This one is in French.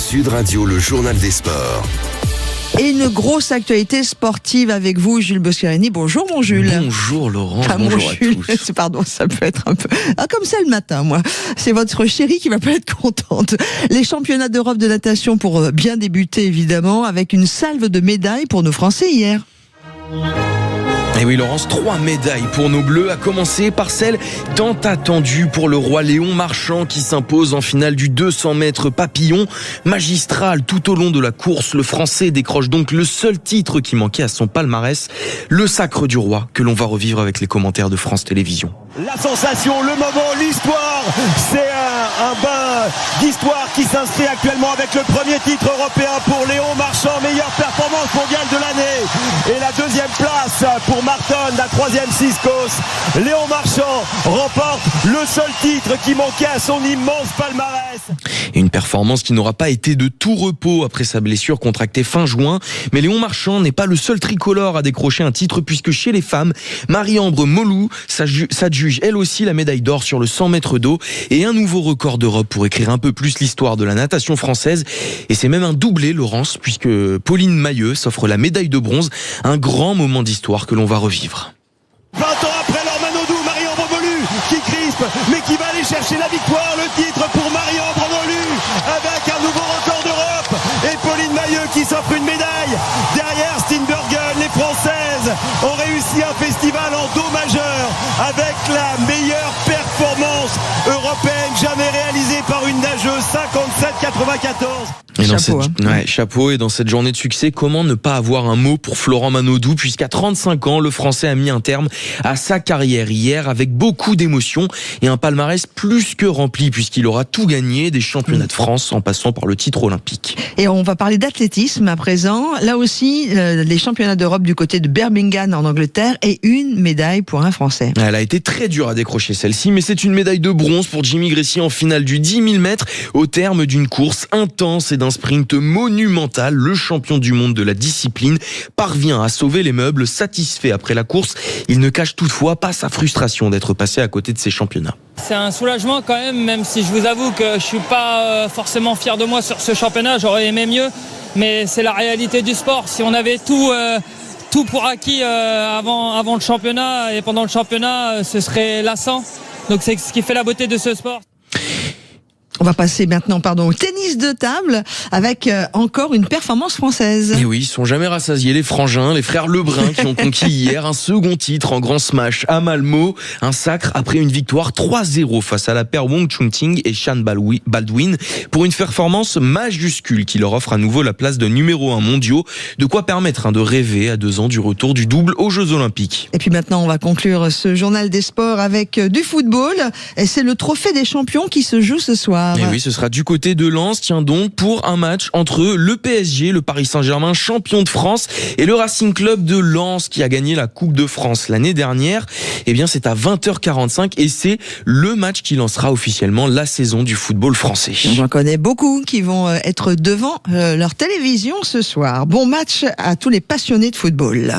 Sud Radio, le journal des sports. Et une grosse actualité sportive avec vous, Jules Boscarini. Bonjour mon Jules. Bonjour Laurence, bonjour à Jules. tous. Pardon, ça peut être un peu... comme ça le matin, moi. C'est votre chérie qui va pas être contente. Les championnats d'Europe de natation pour bien débuter, évidemment, avec une salve de médailles pour nos Français hier. Et oui Laurence, 3 médailles pour nos Bleus, à commencer par celle tant attendue pour le roi Léon Marchand qui s'impose en finale du 200 mètres papillon. Magistral tout au long de la course, le Français décroche donc le seul titre qui manquait à son palmarès, le sacre du roi, que l'on va revivre avec les commentaires de France Télévisions. La sensation, le moment, l'histoire, c'est un bain d'histoire qui s'inscrit actuellement avec le premier titre européen pour Léon Marchand, meilleure performance mondiale de l'année. Et la deuxième place pour Martin, la troisième Ciscos. Léon Marchand remporte le seul titre qui manquait à son immense palmarès. Et une performance qui n'aura pas été de tout repos après sa blessure contractée fin juin. Mais Léon Marchand n'est pas le seul tricolore à décrocher un titre, puisque chez les femmes, Marie-Ambre Molou s'adjuge elle aussi la médaille d'or sur le 100 mètres d'eau et un nouveau record d'Europe pour écrire un peu plus l'histoire de la natation française. Et c'est même un doublé, Laurence, puisque Pauline Mailleux s'offre la médaille de bronze, un grand moment d'histoire que l'on va revivre. 20 ans après Laure Manodou, Marie-Ambre Mollu qui crispe, mais qui va aller chercher la victoire, le titre pour Marie-Ambre Mollu, avec un nouveau record d'Europe, et Pauline Mailleux qui s'offre une médaille. Derrière Steenbergen, les Françaises ont réussi un festival en do majeur, avec la meilleure performance européenne jamais réalisée par une nageuse, 57,94. Chapeau. Et dans cette journée de succès, comment ne pas avoir un mot pour Florent Manodou, puisqu'à 35 ans, le Français a mis un terme à sa carrière hier avec beaucoup d'émotions et un palmarès plus que rempli, puisqu'il aura tout gagné, des championnats de France en passant par le titre olympique. Et on va parler d'athlétisme à présent. Là aussi, les championnats d'Europe du côté de Birmingham en Angleterre et une médaille pour un Français. Elle a été très dure à décrocher celle-ci, mais c'est une médaille de bronze pour Jimmy Gressy en finale du 10 000 mètres au terme d'une course intense et d'un sprint monumental. Le champion du monde de la discipline parvient à sauver les meubles, satisfait après la course. Il ne cache toutefois pas sa frustration d'être passé à côté de ces championnats. C'est un soulagement quand même si je vous avoue que je suis pas forcément fier de moi sur ce championnat. J'aurais aimé mieux, mais c'est la réalité du sport. Si on avait tout pour acquis avant le championnat et pendant le championnat, ce serait lassant. Donc c'est ce qui fait la beauté de ce sport. On va passer maintenant au tennis de table avec encore une performance française. Et oui, ils sont jamais rassasiés, les frangins, les frères Lebrun qui ont conquis hier un second titre en grand smash à Malmö, un sacre après une victoire 3-0 face à la paire Wong Chun-Ting et Shan Baldwin pour une performance majuscule qui leur offre à nouveau la place de numéro 1 mondiaux, de quoi permettre de rêver à 2 ans du retour du double aux Jeux Olympiques. Et puis maintenant, on va conclure ce journal des sports avec du football et c'est le trophée des champions qui se joue ce soir. Et oui, ce sera du côté de Lens, tiens donc, pour un match entre le PSG, le Paris Saint-Germain, champion de France, et le Racing Club de Lens, qui a gagné la Coupe de France l'année dernière. Eh bien, c'est à 20h45 et c'est le match qui lancera officiellement la saison du football français. J'en connais beaucoup qui vont être devant leur télévision ce soir. Bon match à tous les passionnés de football.